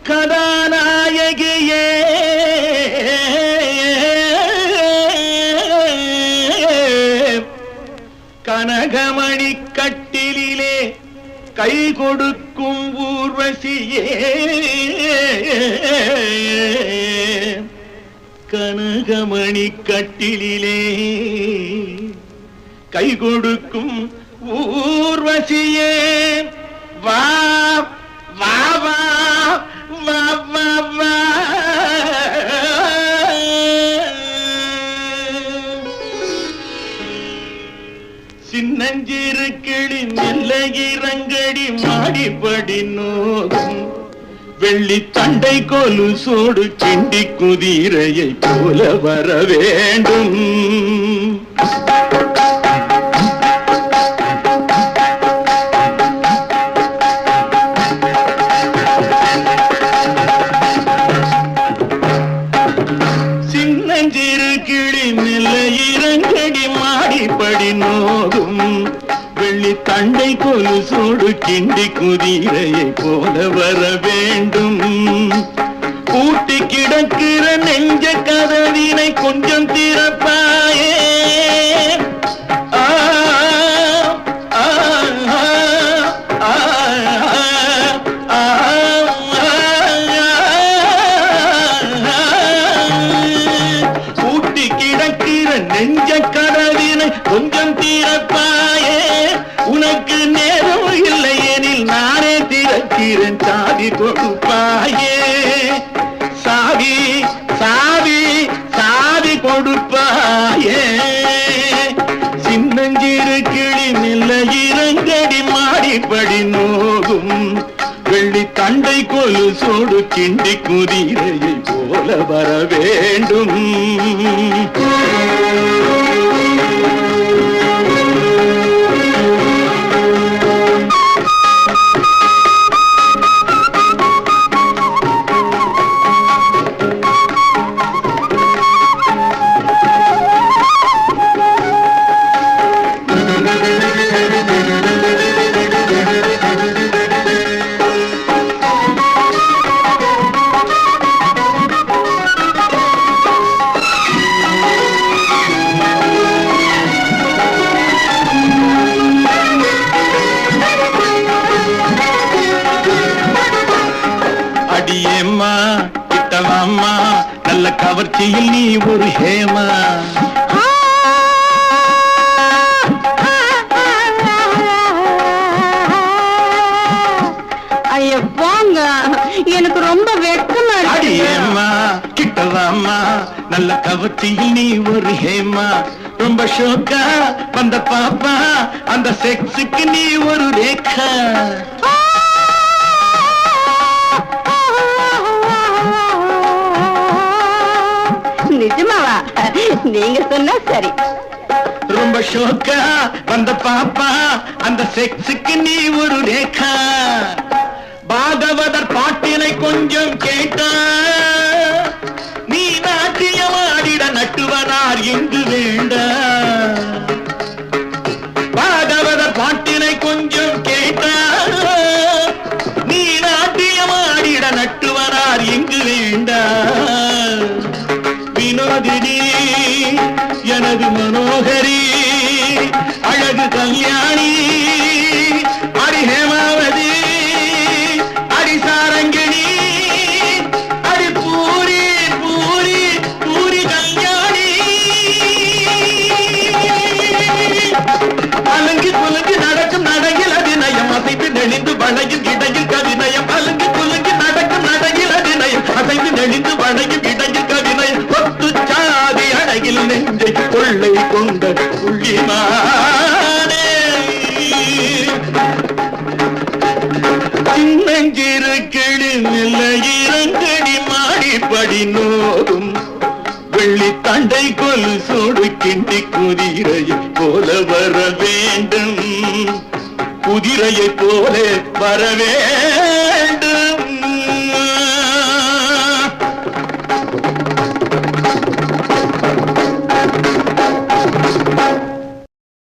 கதாநாயகியே கனகமணி கட்டிலே கை கொடுக்கும் ஊர்வசியே கனகமணி கட்டிலே கை கொடுக்கும் ஊர்வசியே வா வா வா வா வா வா சின்னஞ்சிறு கிளி மெல்ல இறங்கடி மாடிப்படி நோகும் வெள்ளி தண்டை கொலுசோடு கிண்டி குதிரையை போல வர வேண்டும். சின்னஞ்சிறு கிளி மெல்ல இறங்கடி மாடிப்படி நோகும் வெள்ளி தண்டை கொலுசோடு கிண்டி குதிரையை போல வர வேண்டும். பூட்டி கிடக்கிற நெஞ்ச கதவினை கொஞ்சம் திறப்பாயே. பூட்டி கிடக்கிற நெஞ்ச கதவினை கொஞ்சம் திறப்பாயே. உனக்கு நேரம் இல்லை எனில் நானே திறக்கிறேன் சாவி கொடுப்பாயே. சாவி சாவி சாவி கொடுப்பாயே. சின்னஞ்சிறு கிளி மெல்ல இறங்கடி மாடிப்படி நோகும் வெள்ளி தண்டை கொலுசோடு கிண்டி குதிரையை போல வர வேண்டும். அடியேம்மா கிட்டவாம்மா நல்ல கவர்ச்சியில் நீ ஒரு ஹேமா. ஐயோ போங்க, எனக்கு ரொம்ப வெட்கமா இருக்கு. அடியேம்மா கிட்டவாம்மா நல்ல கவர்ச்சியில் நீ ஒரு ஹேமா. ரொம்ப ஷோக்கா வந்த பாப்பா அந்த செக்ஸுக்கு நீ ஒரு ரேகா. நிஜமாவா? நீங்க சொன்னா சரி. ரொம்ப ஷோக்கா வந்த பாப்பா அந்த செக்ஸுக்கு நீ ஒரு ரேகா. பாகவதர் பாட்டினை கொஞ்சம் கேட்டா நீ நாட்டியமாடிட நட்டுவனார் எங்கு வேண்டா. பாகவதர் பாட்டினை கொஞ்சம் கேட்டா நீ நாட்டியமாடிட நட்டுவனார் எங்கு வேண்டா. வினோதினி எனது மனோகரி அழகு கல்யாணி அடி ஹேமாவதி அடி சாரங்கிணி அடி பூரி பூரி பூரி கல்யாணி. அலங்கி குலுங்கி நடக்கும் நடையில் அபிநயம் அசைத்து நெளிந்து வளையும் இடையில் கவிநயம். அலங்கி குலுங்கி நடக்கும் நடையில் அபிநயம் அசைத்து நெளிந்து வளையும் இடையில் கவிநயம். ஒத்து சாதி அழகில் நெஞ்சை கொள்ளை கொண்ட புள்ளிமானே. சின்னஞ்சிறு கிளி மெல்ல இறங்கடி மாடிப்படி நோகும் வெள்ளி தண்டை கொலுசோடு கிண்டி குதிரையை போல வர வேண்டும். குதிரையை போல வரவே